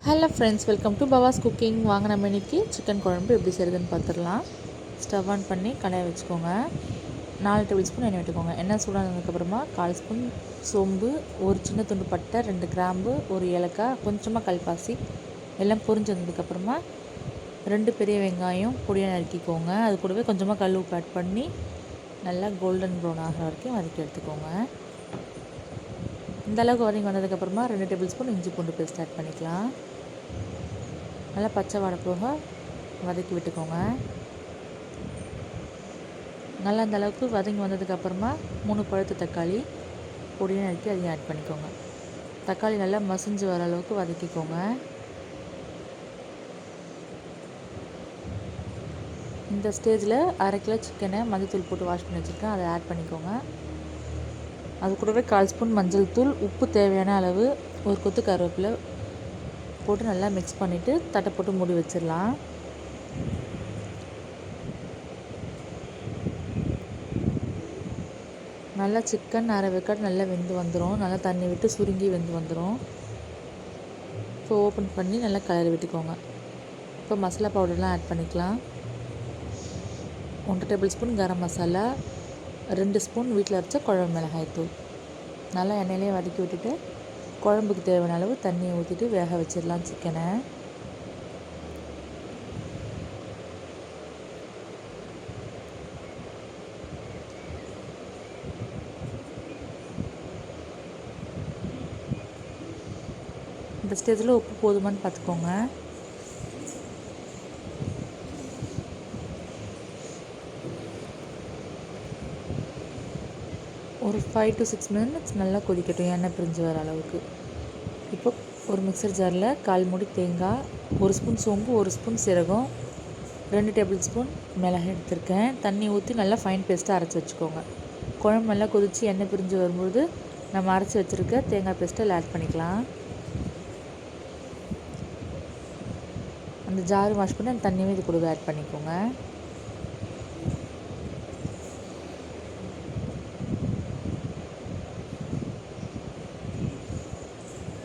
Hello friends, welcome to Bava's cooking. வாங்க நம்ம இன்றைக்கி சிக்கன் குழம்பு எப்படி செய்கிறதுன்னு பார்த்துடலாம். ஸ்டவ் ஆன் பண்ணி கடாயை வச்சுக்கோங்க. 4 டேபிள் ஸ்பூன் எண்ணெய் விட்டுக்கோங்க. எண்ணெய் சூடானதுக்கப்புறமா 1/4 ஸ்பூன் சோம்பு, ஒரு சின்ன துண்டு பட்டை, 2 கிராம்பு, ஒரு ஏலக்காய், கொஞ்சமாக கல்பாசி எல்லாம் பொரிஞ்சு வந்ததுக்கப்புறமா 2 பெரிய வெங்காயம் பொடியாக நறுக்கிக்கோங்க. அது கூடவே கொஞ்சமாக கல் உப்பு ஆட் பண்ணி நல்லா கோல்டன் ப்ரௌன் ஆகிற வரைக்கும் வதக்கி எடுத்துக்கோங்க. இந்த அளவுக்கு வதங்கி வந்ததுக்கப்புறமா 2 டேபிள் ஸ்பூன் இஞ்சி பூண்டு பேஸ்ட் ஆட் பண்ணிக்கலாம். நல்லா பச்சை வாடை போக வதக்கி விட்டுக்கோங்க. நல்லா அந்த அளவுக்கு வதங்கி வந்ததுக்கப்புறமா 3 பழுத்த தக்காளி பொடியாக நறுக்கி அதையும் ஆட் பண்ணிக்கோங்க. தக்காளி நல்லா மசிஞ்சு வர அளவுக்கு வதக்கிக்கோங்க. இந்த ஸ்டேஜில் 1/2 கிலோ சிக்கனை மஞ்சள்தூள் போட்டு வாஷ் பண்ணி வச்சுருக்கேன், அதை ஆட் பண்ணிக்கோங்க. அது கூடவே 1/4 ஸ்பூன் மஞ்சள் தூள், உப்பு தேவையான அளவு, ஒரு கொத்து கருவேப்பிலை போட்டு நல்லா மிக்ஸ் பண்ணிவிட்டு தட்டை போட்டு மூடி வச்சிடலாம். நல்லா சிக்கன் அரை வேக்காடு நல்லா வெந்து வந்துடும். நல்லா தண்ணி விட்டு சுருங்கி வெந்து வந்துடும். இப்போ ஓப்பன் பண்ணி நல்லா கலரி விட்டுக்கோங்க. இப்போ மசாலா பவுடர்லாம் ஆட் பண்ணிக்கலாம். 1 table spoon garam masala, 2 spoon வீட்டில் அரைச்ச குழம்பு மிளகாய் தூள். நல்லா எண்ணெயிலே வதக்கி விட்டுட்டு குழம்புக்கு தேவையான அளவு தண்ணியை ஊற்றிட்டு வேக வச்சிடலாம் சிக்கனை. இந்த ஸ்டேஜில் உப்பு போதுமான்னு பார்த்துக்கோங்க. ஒரு 5 to 6 மினிட்ஸ் நல்லா கொதிக்கட்டும், எண்ணெய் பிரிஞ்சு வர அளவுக்கு. இப்போ ஒரு மிக்சர் ஜாரில் 1/4 மூடி தேங்காய், 1 ஸ்பூன் சோம்பு, 1 ஸ்பூன் சீரகம், 2 டேபிள் ஸ்பூன் மிளகு எடுத்திருக்கேன். தண்ணி ஊற்றி நல்லா ஃபைன் பேஸ்ட்டாக அரைச்சி வச்சுக்கோங்க. குழம்பு நல்லா கொதித்து எண்ணெய் பிரிஞ்சு வரும்போது நம்ம அரைச்சி வச்சுருக்க தேங்காய் பேஸ்ட்டை ஆட் பண்ணிக்கலாம். அந்த ஜாரு வாஷ் பண்ணி அந்த தண்ணியும் இது கூட ஆட் பண்ணிக்கோங்க.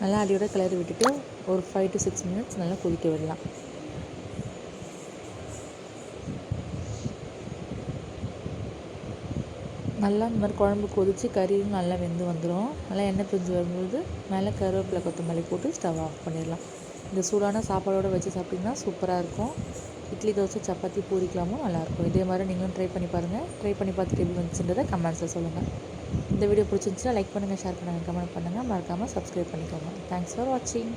நல்லா அடியோட கிளறி விட்டுட்டு ஒரு 5 to 6 மினிட்ஸ் நல்லா கொதிக்க விடலாம். நல்லா இந்த மாதிரி குழம்பு கொதித்து கறியும் நல்லா வெந்து வந்துடும். நல்லா எண்ணெய் பிரிஞ்சு வரும்போது மேலே கருவேப்பிலை கொத்தமல்லி போட்டு ஸ்டவ் ஆஃப் பண்ணிடலாம். இந்த சூடான சாப்பாடோடு வச்சு சாப்பிட்டிங்கன்னா சூப்பராக இருக்கும். இட்லி, தோசை, சப்பாத்தி, பூரிக்கலாமும் நல்லாயிருக்கும். இதே மாதிரி நீங்களும் ட்ரை பண்ணி பாருங்கள். ட்ரை பண்ணி பார்த்துட்டு எப்படி வந்துச்சுன்றதை கமெண்ட்ஸில் சொல்லுங்கள். இந்த வீடியோ பிடிச்சிருந்துச்சுன்னா லைக் பண்ணுங்கள், ஷேர் பண்ணுங்கள், கமெண்ட் பண்ணுங்கள். மறக்காமல் சப்ஸ்கிரைப் பண்ணிக்கோங்க. தேங்க்ஸ் ஃபார் வாட்சிங்.